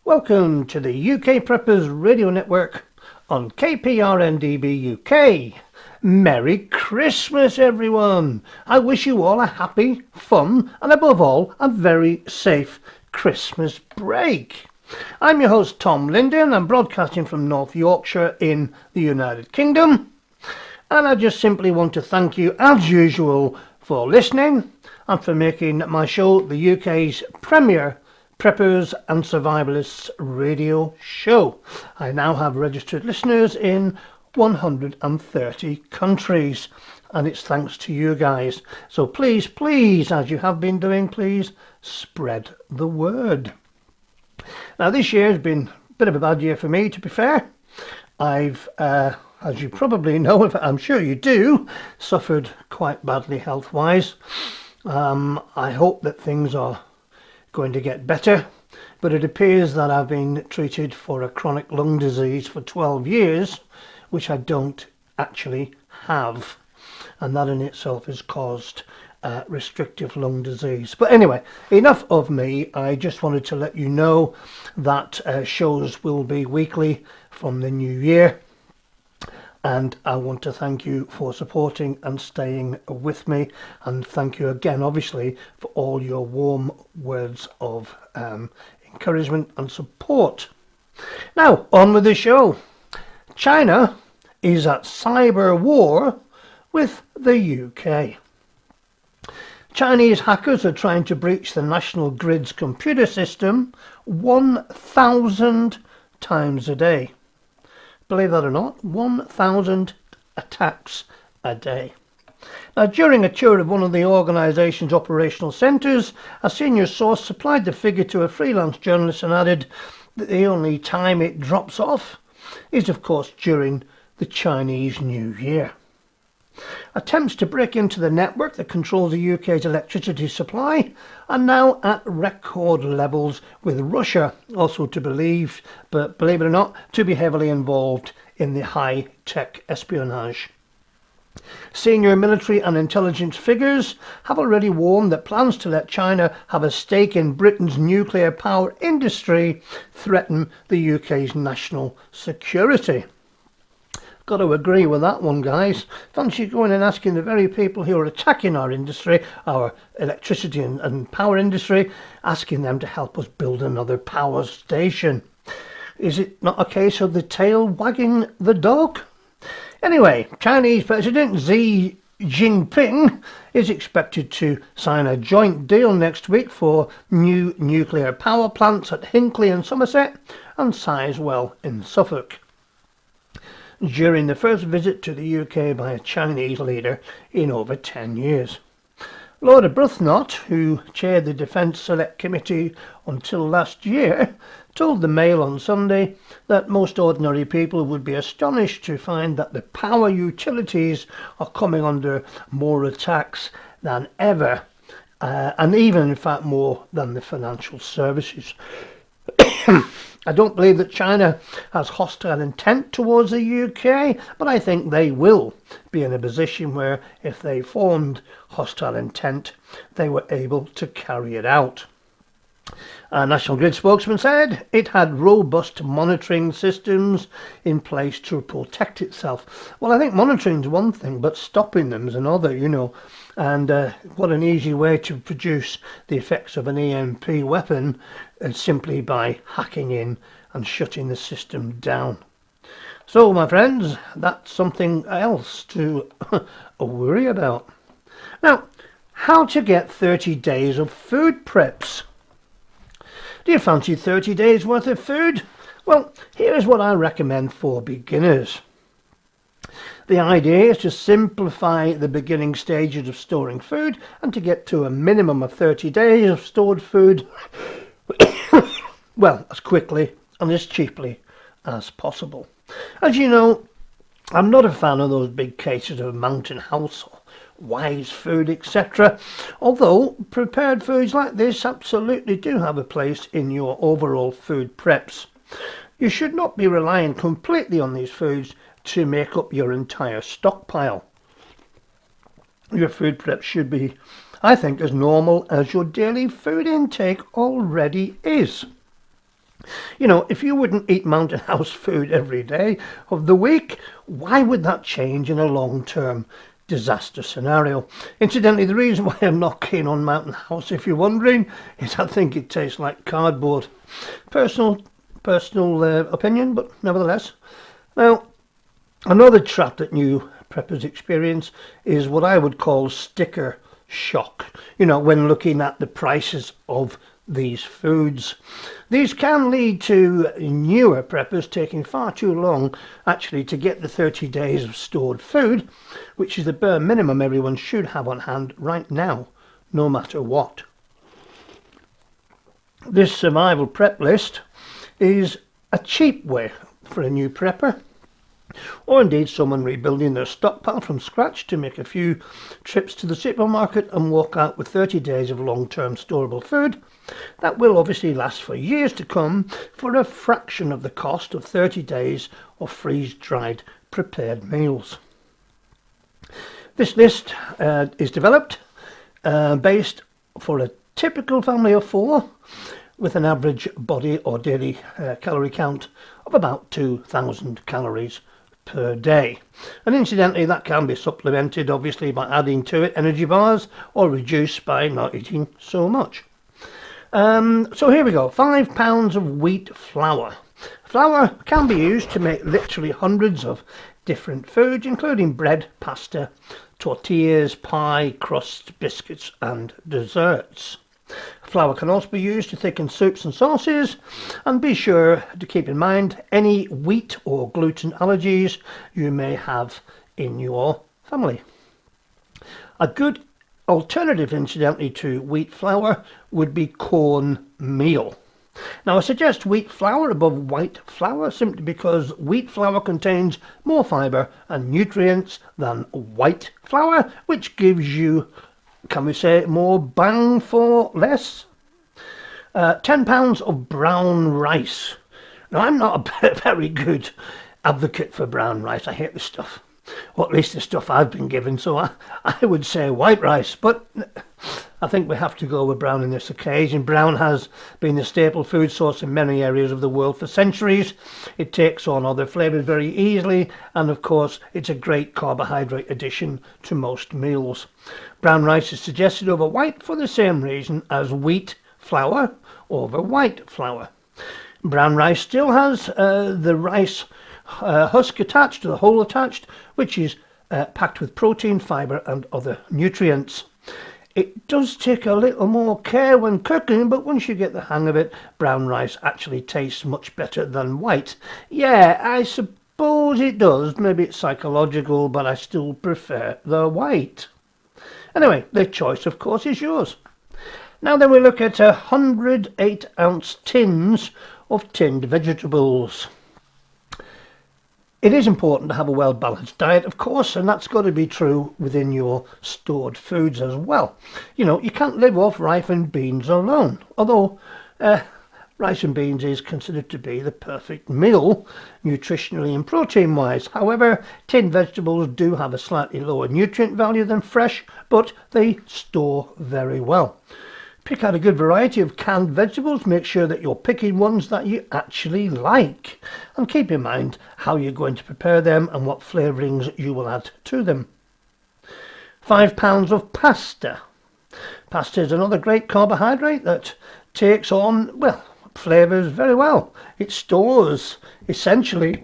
Welcome to the UK Preppers Radio Network on KPRNDB UK. Merry Christmas, everyone. I wish you all a happy, fun, and above all, a very safe Christmas break. I'm your host, Tom Linden. I'm broadcasting from North Yorkshire in the United Kingdom. And I just simply want to thank you, as usual, for listening and for making my show the UK's premier Preppers and Survivalists radio show. I now have registered listeners in 130 countries, and it's thanks to you guys. So please, as you have been doing, please spread the word. Now, this year has been a bit of a bad year for me, to be fair. I've, as you probably know, I'm sure you do, suffered quite badly health-wise. I hope that things are going to get better, but it appears that I've been treated for a chronic lung disease for 12 years, which I don't actually have, and that in itself has caused restrictive lung disease. But anyway, enough of me. I just wanted to let you know that shows will be weekly from the new year, and I want to thank you for supporting and staying with me, and thank you again, obviously, for all your warm words of encouragement and support. Now, on with the show. China is at cyber war with the UK. Chinese hackers are trying to breach the national grid's computer system 1,000 times a day. Believe that or not, 1,000 attacks a day. Now, during a tour of one of the organisation's operational centres, a senior source supplied the figure to a freelance journalist and added that the only time it drops off is, of course, during the Chinese New Year. Attempts to break into the network that controls the UK's electricity supply are now at record levels, with Russia also believe it or not, to be heavily involved in the high-tech espionage. Senior military and intelligence figures have already warned that plans to let China have a stake in Britain's nuclear power industry threaten the UK's national security. Got to agree with that one, guys. Fancy going and asking the very people who are attacking our industry, our electricity and power industry, asking them to help us build another power station. Is it not a case of the tail wagging the dog? Anyway, Chinese President Xi Jinping is expected to sign a joint deal next week for new nuclear power plants at Hinkley in Somerset and Sizewell in Suffolk, during the first visit to the UK by a Chinese leader in over 10 years. Lord Arbuthnot, who chaired the Defence Select Committee until last year, told the Mail on Sunday that most ordinary people would be astonished to find that the power utilities are coming under more attacks than ever, and even in fact more than the financial services. I don't believe that China has hostile intent towards the UK, but I think they will be in a position where if they formed hostile intent, they were able to carry it out. A National Grid spokesman said it had robust monitoring systems in place to protect itself. Well, I think monitoring's one thing, but stopping them's another, And what an easy way to produce the effects of an EMP weapon simply by hacking in and shutting the system down. So, my friends, that's something else to worry about. Now, how to get 30 days of food preps. Do you fancy 30 days worth of food? Well, here is what I recommend for beginners. The idea is to simplify the beginning stages of storing food and to get to a minimum of 30 days of stored food, well, as quickly and as cheaply as possible. As you know, I'm not a fan of those big cases of Mountain House or Wise Food, etc. Although prepared foods like this absolutely do have a place in your overall food preps. You should not be relying completely on these foods to make up your entire stockpile. Your food prep should be, I think, as normal as your daily food intake already is. You know, if you wouldn't eat Mountain House food every day of the week, why would that change in a long-term disaster scenario? Incidentally, the reason why I'm not keen on Mountain House, if you're wondering, is I think it tastes like cardboard. Personal opinion, but nevertheless. Now, another trap that new preppers experience is what I would call sticker shock, you know, when looking at the prices of these foods. These can lead to newer preppers taking far too long actually to get the 30 days of stored food, which is the bare minimum everyone should have on hand right now, no matter what. This survival prep list is a cheap way for a new prepper, or indeed someone rebuilding their stockpile from scratch to make a few trips to the supermarket and walk out with 30 days of long-term storable food that will obviously last for years to come for a fraction of the cost of 30 days of freeze-dried prepared meals. This list is developed based for a typical family of 4 with an average body or daily calorie count of about 2,000 calories per day. And incidentally, that can be supplemented obviously by adding to it energy bars or reduced by not eating so much. So here we go, 5 pounds of wheat flour. Flour can be used to make literally hundreds of different foods, including bread, pasta, tortillas, pie, crust, biscuits and desserts. Flour can also be used to thicken soups and sauces, and be sure to keep in mind any wheat or gluten allergies you may have in your family. A good alternative, incidentally, to wheat flour would be cornmeal. Now, I suggest wheat flour above white flour simply because wheat flour contains more fibre and nutrients than white flour, which gives you, can we say, more bang for less? 10 pounds of brown rice. Now, I'm not a very good advocate for brown rice. I hate the stuff. Or at least the stuff I've been given. So I would say white rice. But I think we have to go with brown in this occasion. Brown has been the staple food source in many areas of the world for centuries. It takes on other flavours very easily. And of course, it's a great carbohydrate addition to most meals. Brown rice is suggested over white for the same reason as wheat flour over white flour. Brown rice still has the rice husk attached, the hull attached, which is packed with protein, fibre and other nutrients. It does take a little more care when cooking, but once you get the hang of it, brown rice actually tastes much better than white. Yeah, I suppose it does. Maybe it's psychological, but I still prefer the white. Anyway, the choice, of course, is yours. Now then, we look at 108-ounce tins of tinned vegetables. It is important to have a well-balanced diet, of course, and that's got to be true within your stored foods as well. You know, you can't live off rice and beans alone, although rice and beans is considered to be the perfect meal, nutritionally and protein-wise. However, tinned vegetables do have a slightly lower nutrient value than fresh, but they store very well. Pick out a good variety of canned vegetables. Make sure that you're picking ones that you actually like. And keep in mind how you're going to prepare them and what flavourings you will add to them. 5 pounds of pasta. Pasta is another great carbohydrate that takes on, well, flavours very well. It stores essentially,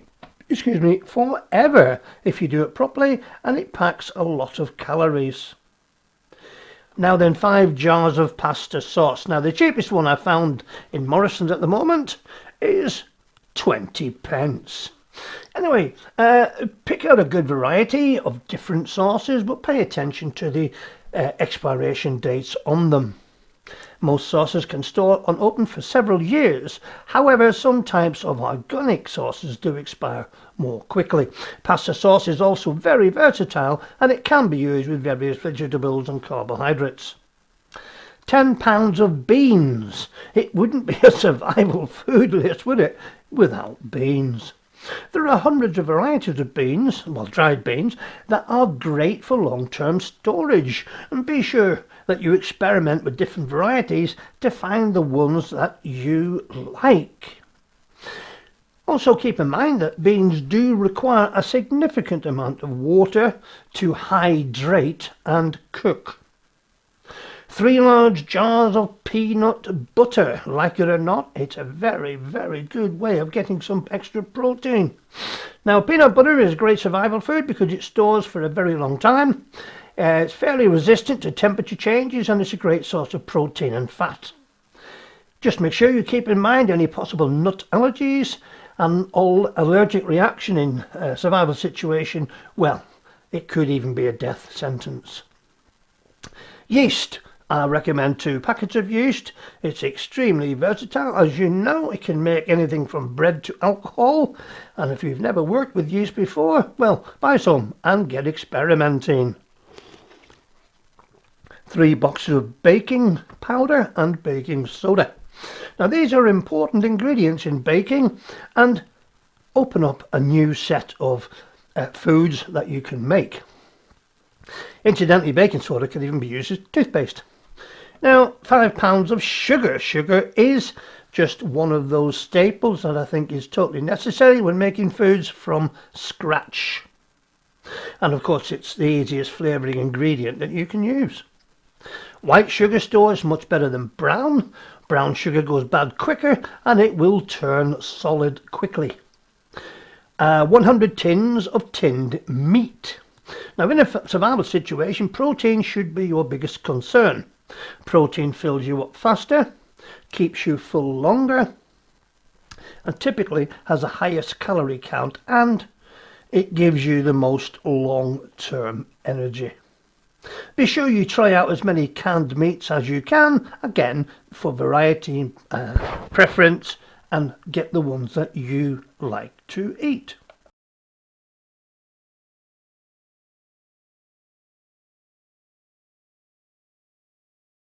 forever if you do it properly, and it packs a lot of calories. Now then, 5 jars of pasta sauce. Now the cheapest one I found in Morrison's at the moment is 20 pence. Anyway, pick out a good variety of different sauces, but pay attention to the expiration dates on them. Most sauces can store unopened for several years. However, some types of organic sauces do expire more quickly. Pasta sauce is also very versatile, and it can be used with various vegetables and carbohydrates. 10 pounds of beans. It wouldn't be a survival food list, would it, without beans? There are hundreds of varieties of beans, well, dried beans, that are great for long-term storage. And be sure that you experiment with different varieties to find the ones that you like. Also keep in mind that beans do require a significant amount of water to hydrate and cook. 3 large jars of peanut butter. Like it or not, it's a very, very good way of getting some extra protein. Now, peanut butter is a great survival food because it stores for a very long time. It's fairly resistant to temperature changes, and it's a great source of protein and fat. Just make sure you keep in mind any possible nut allergies and all allergic reaction in a survival situation. Well, it could even be a death sentence. Yeast. I recommend 2 packets of yeast. It's extremely versatile. As you know, it can make anything from bread to alcohol. And if you've never worked with yeast before, well, buy some and get experimenting. 3 boxes of baking powder and baking soda. Now, these are important ingredients in baking and open up a new set of foods that you can make. Incidentally, baking soda can even be used as toothpaste. Now, 5 pounds of sugar. Sugar is just one of those staples that I think is totally necessary when making foods from scratch. And of course, it's the easiest flavouring ingredient that you can use. White sugar stores much better than brown. Brown sugar goes bad quicker and it will turn solid quickly. 100 tins of tinned meat. Now, in a survival situation, protein should be your biggest concern. Protein fills you up faster, keeps you full longer, and typically has the highest calorie count, and it gives you the most long-term energy. Be sure you try out as many canned meats as you can, again for variety preference, and get the ones that you like to eat.